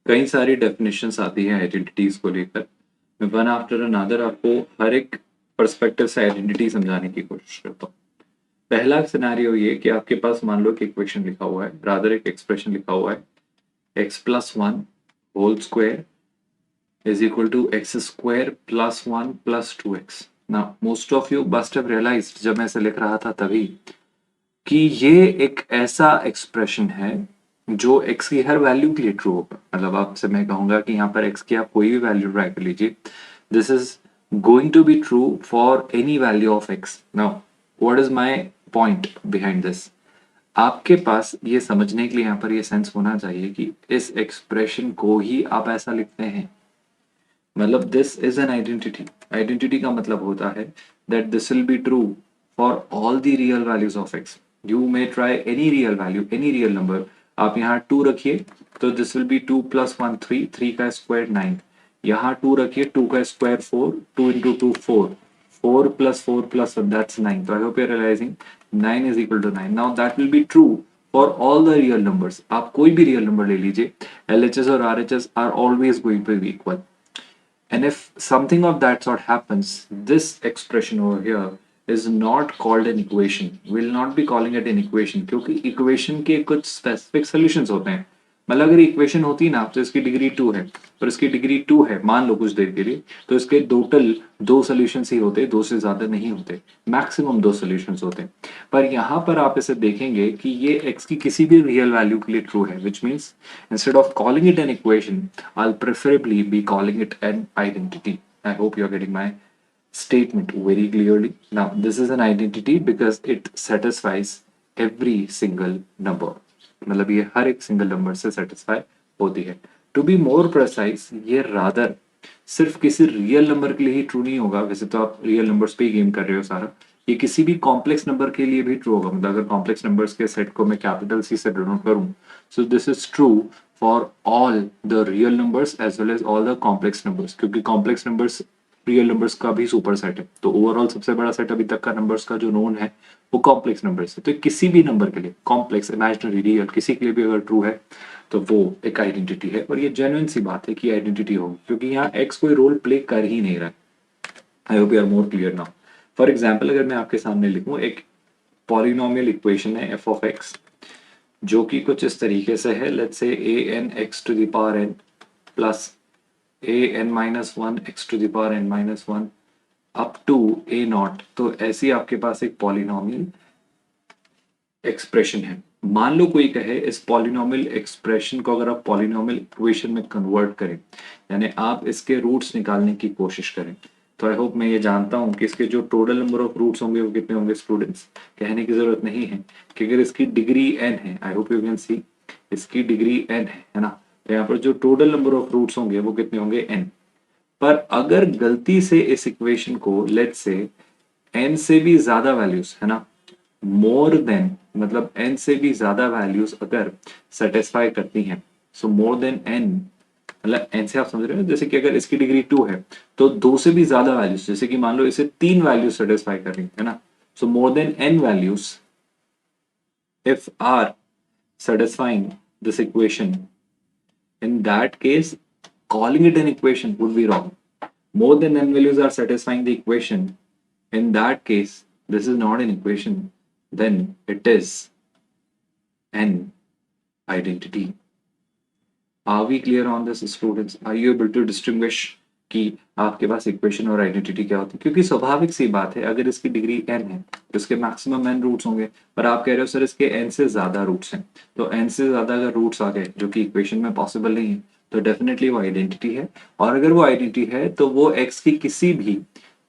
कई सारी डेफिनेशंस आती हैं आइडेंटिटीज को लेकर। मैं वन आफ्टर अनदर आपको हर एक पर्सपेक्टिव से आइडेंटिटी समझाने की कोशिश करता हूँ। पहला सिनेरियो ये कि आपके पास मान लो कि इक्वेशन लिखा हुआ है, रादर एक एक्सप्रेशन लिखा हुआ है, x+1 whole square is equal to x square plus 1 plus 2x. Now most of you must have realized जब मैं इसे लिख रहा था तभी कि ये एक ऐसा एक्सप्रेशन है जो x की हर वैल्यू के लिए ट्रू होगा। मतलब आपसे मैं कहूंगा कि यहाँ पर x की आप कोई भी वैल्यू ट्राई कर लीजिए, this is going to be true for any value of x। Now what is my point behind this? आपके पास ये समझने के लिए यहाँ पर ये सेंस होना चाहिए कि इस एक्सप्रेशन को ही आप ऐसा लिखते हैं। मतलब this is an identity. Identity का मतलब होता है that this will be true for all the real values of x. You may try any real value, any real number. आप यहाँ 2 रखिए तो दिस विल बी 2 + 1 3, 3 का स्क्वायर 9। यहाँ 2 रखिए, 2 का स्क्वायर 4, 2 × 2 4, 4 + 4 + 1 दैट्स 9। तो I hope you are realising 9 is equal to 9। Now that will be true for all the real numbers. आप कोई भी रियल नंबर ले लीजिए, LHS और RHS are always going to be equal. And if something of that sort happens, this expression over here is not called an equation. We'll not be calling it an equation क्योंकि equation के कुछ specific solutions होते हैं। मतलब अगर equation होती ना तो इसकी डिग्री 2 है और इसकी डिग्री 2 है मान लो कुछ देर के लिए, तो इसके टोटल 2 सॉल्यूशंस ही होते, 2 से ज्यादा नहीं होते, मैक्सिमम 2 सॉल्यूशंस होते हैं। पर यहाँ पर आप इसे देखेंगे कि ये x की किसी भी रियल वैल्यू के लिए ट्रू है, which means instead of calling it an equation I'll preferably be calling it an identity. I hope you're getting my statement very clearly. Now, this is an identity because it satisfies every single number. मतलब ये हर एक single number से satisfy होती है। To be more precise, ये rather सिर्फ किसी real number के लिए ही ट्रू नहीं होगा। वैसे तो आप रियल नंबर्स पे ही गेम कर रहे हो सारा, ये किसी भी कॉम्प्लेक्स नंबर के लिए भी ट्रू होगा। मतलब अगर कॉम्प्लेक्स नंबर्स के सेट को मैं कैपिटल C से डिनोट करूं, so this is true for all the real numbers as well as all the complex numbers, क्योंकि कॉम्प्लेक्स नंबर्स रियल नंबर्स का भी सुपर सेट है। तो ओवरऑल सबसे बड़ा सेट अभी तक का नंबर्स का जो नोन है वो कॉम्प्लेक्स नंबर्स है। तो किसी भी नंबर के लिए, कॉम्प्लेक्स, इमेजिनरी, रियल, किसी के लिए भी अगर ट्रू है तो वो एक आइडेंटिटी है। और ये जेन्युइन सी बात है कि आइडेंटिटी होगी, क्योंकि यहाँ एक्स कोई रोल प्ले कर ही नहीं रहा है। I hope you are more clear now. For example, अगर मैं आपके सामने लिखूं एक पॉलिनोमियल इक्वेशन है f of x, जो कि कुछ इस तरीके से है, let's say an x to the power n plus an minus 1 x to the power n minus 1 up to a naught. तो ऐसी आपके पास एक पॉलिनोमियल एक्सप्रेशन है। मान लो कोई कहे इस पॉलिनोमियल एक्सप्रेशन को अगर आप पॉलिनोमियल इक्वेशन में कन्वर्ट करें, यानी आप इसके रूट्स निकालने की कोशिश करें, तो आई होप मैं ये जानता हूं कि इसके जो टोटल नंबर ऑफ रूट्स होंगे वो कितने होंगे। स्टूडेंट्स, कहने की जरूरत नहीं है कि अगर इसकी डिग्री n है, I hope you can see इसकी डिग्री n है ना, तो यहाँ पर जो टोटल नंबर ऑफ रूट्स होंगे वो कितने होंगे, n। पर अगर गलती से इस इक्वेशन को लेट्स से n से भी ज्यादा वैल्यूज है ना, मोर देन, मतलब n से भी ज्यादा वैल्यूज अगर सेटिस्फाई करती हैं, सो मोर देन n, मतलब n से आप समझ रहे हो, जैसे कि अगर इसकी डिग्री 2 है तो 2 से भी ज्यादा वैल्यूज, जैसे कि मान लो इसे 3 वैल्यूज सेटिस्फाई कर रही है ना, so more than n values if are satisfying this equation, in that case calling it an equation would be wrong. More than n values are satisfying the equation, in that case this is not an equation, then it is an identity. Are we clear on this, students? Are you able to distinguish कि आपके पास equation और identity क्या होती है? क्योंकि स्वाभाविक सी बात है, अगर इसकी डिग्री n है तो इसके मैक्सिमम n रूट्स होंगे, पर आप कह रहे हो सर इसके n से ज्यादा रूट्स हैं, तो n से ज्यादा अगर रूट्स आ गए जो कि इक्वेशन में पॉसिबल नहीं है, तो डेफिनेटली वो आइडेंटिटी है। और अगर वो आइडेंटिटी है तो वो x की किसी भी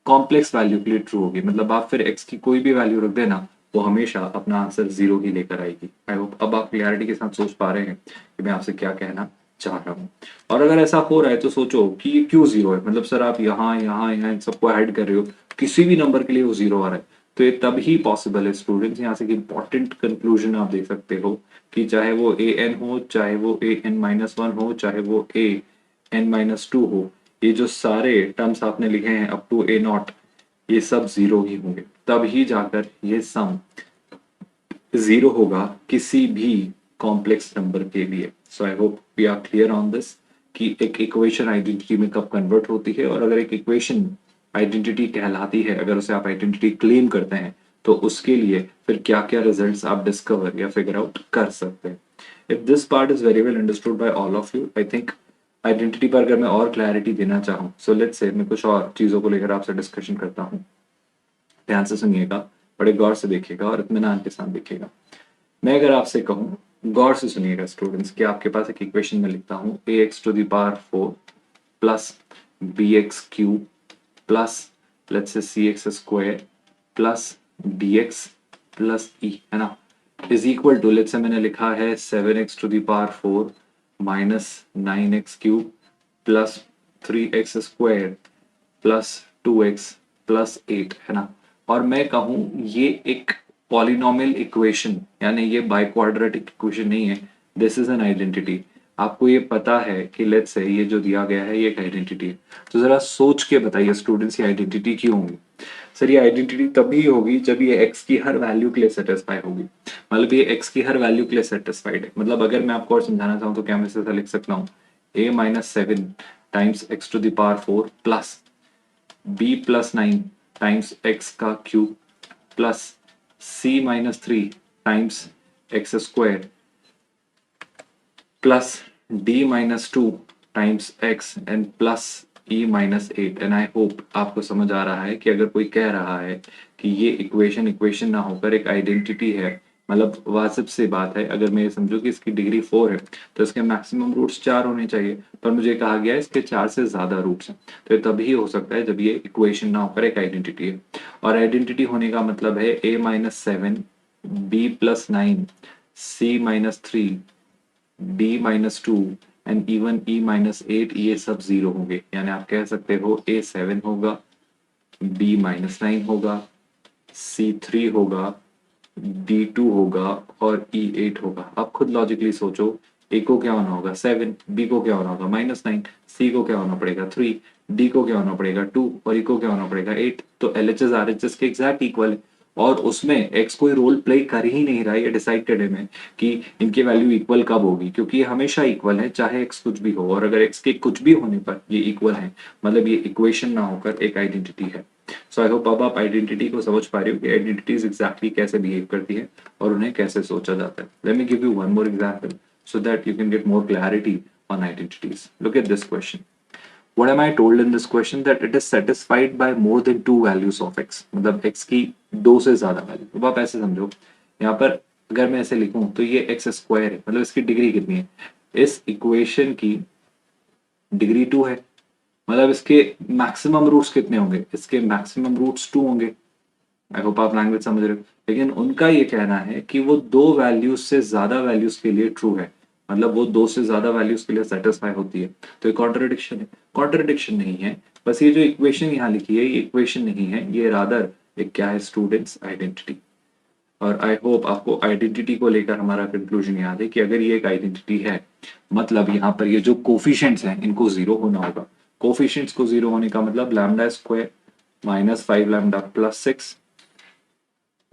कॉम्प्लेक्स वैल्यू के लिए ट्रू होगी। मतलब आप फिर x की कोई भी वैल्यू रख देना, वो हमेशा अपना आंसर 0 ही लेकर आएगी। आई होप अब आप क्लियरिटी के साथ सोच पा रहे हैं कि मैं आपसे क्या कहना चाह रहा हूँ। और अगर ऐसा हो रहा है तो सोचो कि ये क्यों 0 है। मतलब सर आप यहाँ यहाँ यहाँ इन सबको ऐड कर रहे हो, किसी भी नंबर के लिए वो 0 आ रहा है, तो ये तब ही पॉसिबल है। स्टूडेंट्स, यहाँ से एक इंपॉर्टेंट कंक्लूजन आप देख सकते हो कि चाहे वो an हो, चाहे वो an-1 हो, चाहे वो an-2 हो, ये जो सारे टर्म्स आपने लिखे हैं अप टू a0, ये सब 0 ही होंगे, तब ही जाकर ये सम 0 होगा किसी भी कॉम्प्लेक्स नंबर के लिए। So I hope we are clear on this. कि एक इक्वेशन आइडेंटिटी में कब कन्वर्ट होती है, और अगर एक इक्वेशन आइडेंटिटी कहलाती है, अगर उसे आप आइडेंटिटी क्लेम करते हैं, तो उसके लिए फिर क्या क्या रिजल्ट्स आप डिस्कवर या फिगर आउट कर सकते हैं। If this part is very well understood by all of you, I think identity पर अगर मैं और क्लैरिटी देना चाहूँ, सो लेट्स से मैं कुछ और चीज़ों को लेकर आपसे डिस्कशन करता हूँ। ध्यान से सुनिएगा, बड़े गौर से देखिएगा और इत्मीनान के साथ देखिएगा। मैं अगर आपसे कहूँ, गौर से सुनिएगा स्टूडेंट्स, कि आपके पास एक इक्वेशन में लिखता हूँ ax⁴ plus bx³ plus let's say cx² plus dx plus e, है ना, is equal to, let's say मैंने लिखा है 7x⁴ minus 9x³ plus 3x² plus 2x plus 8, है ना। और मैं कहूँ ये एक पॉलिनोमियल इक्वेशन, यानी ये बाई क्वाड्रेटिक इक्वेशन नहीं है, दिस इज एन आइडेंटिटी। आपको ये पता है कि लेट्स से ये जो दिया गया है ये एक आइडेंटिटी है, तो जरा सोच के बताइए स्टूडेंट्स, ये आइडेंटिटी क्यों होगी? सर ये आइडेंटिटी तभी होगी जब ये x की हर वैल्यू के लिए सेटिस्फाई होगी। मतलब ये x की हर वैल्यू के लिए सेटिस्फाइड है। मतलब अगर मैं आपको और समझाना चाहूँ तो क्या मैं इसे लिख सकता हूँ, a-7 times x⁴ plus b+9 times x का cube plus c-3 times x² plus d-2 times x and plus e-8। And I hope आपको समझ आ रहा है कि अगर कोई कह रहा है कि ये इक्वेशन ना होकर एक आइडेंटिटी है, मतलब वाजिब सी बात है, अगर मैं ये समझूं कि इसकी डिग्री 4 है तो इसके मैक्सिमम रूट्स 4 होने चाहिए, पर मुझे कहा गया है इसके 4 से ज्यादा रूट्स हैं, तो ये तभी हो सकता है जब ये इक्वेशन ना होकर एक आइडेंटिटी है। और आइडेंटिटी होने का मतलब है a-7 b+9 c-3 d-2 and even e-8, ये सब जीरो होंगे। यानी आप कह सकते हो a7 होगा, b-9 होगा, c3 होगा, d2 होगा और e8 होगा। आप खुद लॉजिकली सोचो, a को क्या होना होगा 7, b को क्या होना होगा -9, c को क्या होना पड़ेगा 3, d को क्या होना पड़ेगा 2 और e को क्या होना पड़ेगा 8। तो LHS RHS के एग्जैक्ट इक्वल है, और उसमें x कोई रोल प्ले कर ही नहीं रहा है। ये डिसाइडेड है में कि इनकी वैल्यू इक्वल कब होगी, क्योंकि ये हमेशा इक्वल है चाहे x कुछ भी हो, और अगर x के कुछ भी होने पर ये इक्वल है, मतलब ये इक्वेशन ना होकर एक आइडेंटिटी है। सो आई होप अब आप आइडेंटिटी को समझ पा रहे हो कि आइडेंटिटीज एग्जैक्टली कैसे बिहेव करती है और उन्हें कैसे सोचा जाता है। Let me give you one more example so that you can get more clarity on identities. Look at this question. What am I told in this question? That it is satisfied by more than 2 values of x. मतलब x की 2 से ज्यादा value. अब आप ऐसे समझो, यहाँ पर अगर मैं ऐसे लिखूं तो ये x² है, मतलब इसकी डिग्री कितनी है? इस इक्वेशन की डिग्री 2 है, मतलब इसके मैक्सिमम रूट्स कितने होंगे? इसके मैक्सिमम रूट्स 2 होंगे। आई होप आप लैंग्वेज समझ रहे हो। लेकिन उनका ये कहना है कि वो 2 वैल्यूज से ज्यादा वैल्यूज के लिए ट्रू है, मतलब वो 2 से ज्यादा वैल्यूज के लिए सेटिस्फाई होती है। तो ये कॉन्ट्रडिक्शन है? कॉन्ट्रडिक्शन नहीं है, बस ये जो इक्वेशन यहाँ लिखी है ये इक्वेशन नहीं है, ये रादर एक क्या है स्टूडेंट्स, आइडेंटिटी। और आई होप आपको आइडेंटिटी को लेकर हमारा कंक्लूजन याद है कि अगर ये एक आइडेंटिटी है, मतलब यहाँ पर ये जो कोफिशिएंट्स हैं इनको जीरो होना होगा। कोफिशिएंट्स को जीरो होने का मतलब λ² -5λ + 6,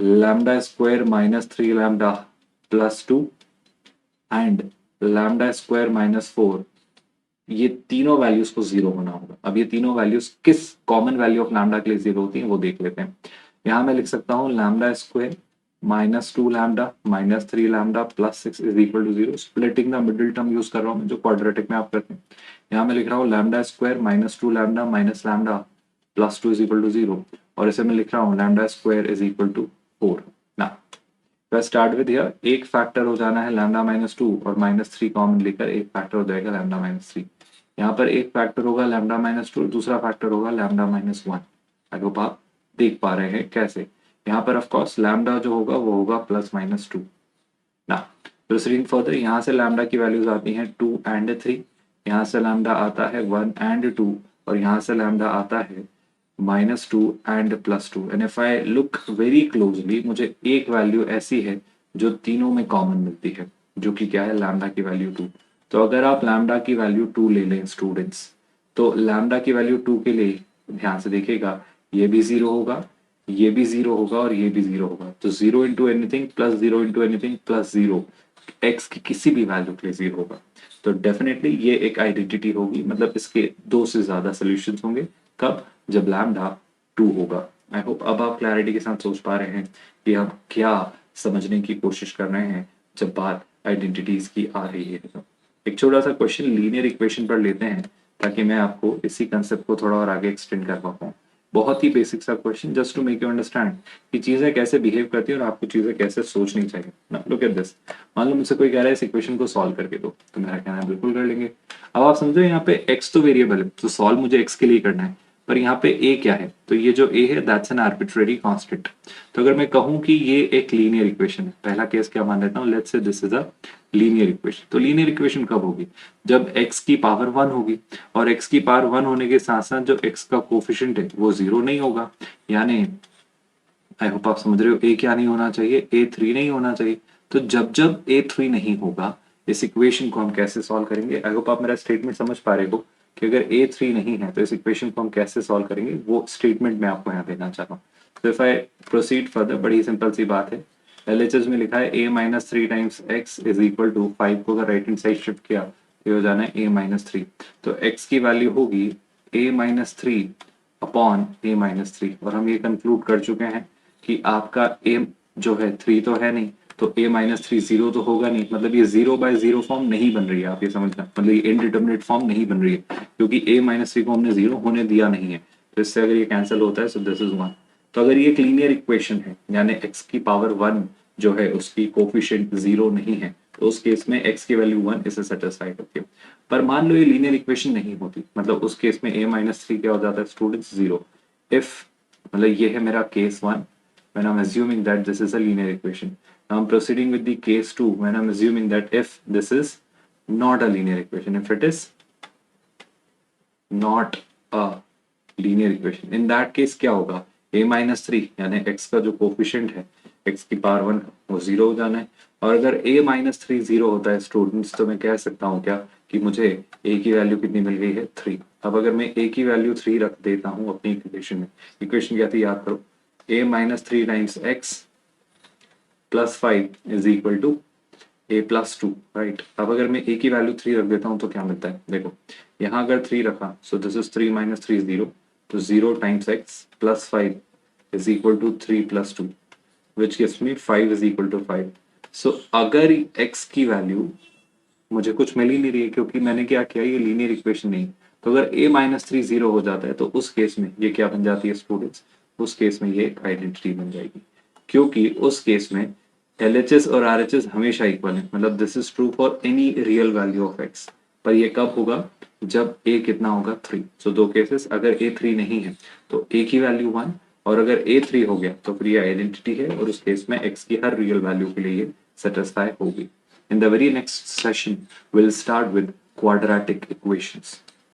λ² -3λ + 2 एंड λ² -4, ये तीनों वैल्यूज को जीरो होना होगा। अब ये तीनों वैल्यूज किस कॉमन वैल्यू ऑफ लैम्डा के लिए जीरो होती हैं वो देख लेते हैं। यहाँ मैं लिख सकता हूँ λ² -2λ -3λ + 6 is equal to 0। Splitting the middle term use कर रहा हूँ मैं, जो क्वाड्रेटिक में आप करते हैं। यहाँ मैं लिख रहा हूँ λ² -2λ -λ + 2 इज इक्वल टू 0, और इसे मैं लिख रहा हूँ λ² इज इक्वल टू 4। ना स्टार्ट विद हियर, एक फैक्टर हो जाना है λ-2 और -3 कॉमन लेकर एक फैक्टर हो जाएगा λ-3। यहाँ पर एक फैक्टर होगा λ-2, दूसरा फैक्टर होगा λ-1। आई होप आप देख पा रहे हैं कैसे। यहाँ पर ऑफ कोर्स लैम्डा जो होगा वो होगा +-2। ना प्रोसीडिंग फर्दर, यहाँ से लैम्डा की वैल्यूज आती हैं 2 एंड 3, यहाँ से लैम्डा आता है 1 एंड 2, और यहाँ से लैम्डा आता है -2 and +2। And if I look very closely, मुझे एक वैल्यू ऐसी है जो तीनों में कॉमन मिलती है, जो कि क्या है, लैम्डा की वैल्यू 2। तो अगर आप लैम्डा की वैल्यू 2 ले लें स्टूडेंट्स, तो लैम्डा की वैल्यू 2 के लिए ध्यान से देखिएगा, ये भी 0 होगा, ये भी 0 होगा और ये भी 0 होगा। तो 0 into anything +0 into anything +0, x की किसी भी वैल्यू के लिए 0 होगा, तो डेफिनेटली ये एक आइडेंटिटी होगी, मतलब इसके 2 से ज्यादा सॉल्यूशंस होंगे। कब? जब लैम्डा 2 होगा। आई होप अब आप क्लैरिटी के साथ सोच पा रहे हैं कि आप क्या समझने की कोशिश कर रहे हैं जब बात आइडेंटिटीज की आ रही है। तो एक छोटा सा क्वेश्चन लीनियर इक्वेशन पर लेते हैं, ताकि मैं आपको इसी कंसेप्ट को थोड़ा और आगे एक्सटेंड कर पाऊँ। बहुत ही बेसिक सा question, just to make you understand कि चीजें कैसे बिहेव करती है और आपको चीजें कैसे सोचनी चाहिए ना। लुक एट दिस, मान लो मुझसे कोई कह रहा है इस इक्वेशन को सॉल्व करके दो, तो मेरा कहना है बिल्कुल कर लेंगे। अब आप समझो यहाँ पे x तो वेरिएबल है, तो सॉल्व मुझे x के लिए करना है, पर यहाँ पे a क्या है, तो ये जो a है दैट्स एन आर्बिट्रेरी कांस्टेंट। तो अगर मैं कहूँ कि ये एक लीनियर इक्वेशन है, पहला केस क्या मान लेता हूँ, let's say this is a linear equation. तो लीनियर इक्वेशन कब होगी? जब x की पावर 1 होगी, और x की पावर 1 होने के साथ साथ जो x का कोफिशिएंट है वो 0 नहीं होगा। यानी आई होप आप समझ रहे हो, a क्या नहीं होना चाहिए, a3 नहीं होना चाहिए। तो जब जब a3 नहीं होगा, इस इक्वेशन को हम कैसे सॉल्व करेंगे? आई होप आप मेरा स्टेटमेंट समझ पा रहे हो कि अगर a3 नहीं है तो इस इक्वेशन को हम कैसे सॉल्व करेंगे, वो स्टेटमेंट मैं आपको यहाँ देना चाहता हूँ। तो इफ आई प्रोसीड फर्दर, बड़ी सिंपल सी बात है। एलएचएस में लिखा है a minus 3 times x is equal to 5 को अगर राइट हैंड साइड शिफ्ट किया तो हो जाना है a माइनस 3। तो x की वैल्यू होगी a minus 3 upon a minus 3, और हम ये कंक्लूड कर चुके हैं कि आपका a जो है 3 तो है नहीं, तो a माइनस 3 0 तो होगा नहीं, मतलब ये 0 बाय 0 फॉर्म नहीं बन रही है, आप ये समझना, मतलब ये इनडिटरमिनेट फॉर्म नहीं बन रही है, क्योंकि a माइनस 3 को हमने 0 होने दिया नहीं है। तो इससे अगर ये कैंसिल होता है, सो दिस इज 1। तो अगर ये एक लीनियर इक्वेशन है, यानी x की पावर 1 जो है उसकी कोफिशिएंट 0 नहीं है, तो उस केस में x की वैल्यू 1 इसे सेटिस्फाइड होती है। पर मान लो ये लीनियर इक्वेशन नहीं होती, मतलब उस केस में a माइनस 3 क्या हो जाता है स्टूडेंट्स? 0। इफ, मतलब ये है मेरा case 1 when I'm assuming that this is a linear equation. Now I'm proceeding with the case 2 when I'm assuming that if this is not a linear equation, if it is not a linear equation, in that case क्या होगा? a minus 3 यानी x का जो coefficient है, x की power 1 वो 0 हो जाना है। और अगर a माइनस 3 0 होता है स्टूडेंट्स, तो मैं कह सकता हूँ क्या कि मुझे a की वैल्यू कितनी मिल गई है? 3। अब अगर मैं a की वैल्यू 3 रख देता हूँ अपनी इक्वेशन में, इक्वेशन क्या थी याद करो, a minus 3 times x plus 5 is equal to a plus 2, right. अब अगर मैं a की वैल्यू 3 रख देता हूँ तो क्या मिलता है? देखो यहाँ अगर 3 रखा, सो दिस इज 3 माइनस 3 0, तो 0 times x plus 5 is equal to 3 plus 2, which gives me 5 is equal to 5। So अगर x की वैल्यू मुझे कुछ मिल ही नहीं रही है, क्योंकि मैंने क्या किया, ये लीनियर इक्वेशन नहीं, तो अगर a माइनस 3 0 हो जाता है, तो उस केस में ये क्या बन जाती है स्टूडेंट्स? उस केस में ये एक आइडेंटिटी बन जाएगी, क्योंकि उस केस में LHS और RHS हमेशा इक्वल है, मतलब this is true for any real value of x। पर ये कब होगा? जब a कितना होगा? 3। सो दो केसेस, अगर a 3 नहीं है तो a की वैल्यू 1, और अगर a 3 हो गया तो फिर ये आइडेंटिटी है, और उस केस में x की हर रियल वैल्यू के लिए ये सेटिस्फाई होगी। In the very next session, we'll start with quadratic equations.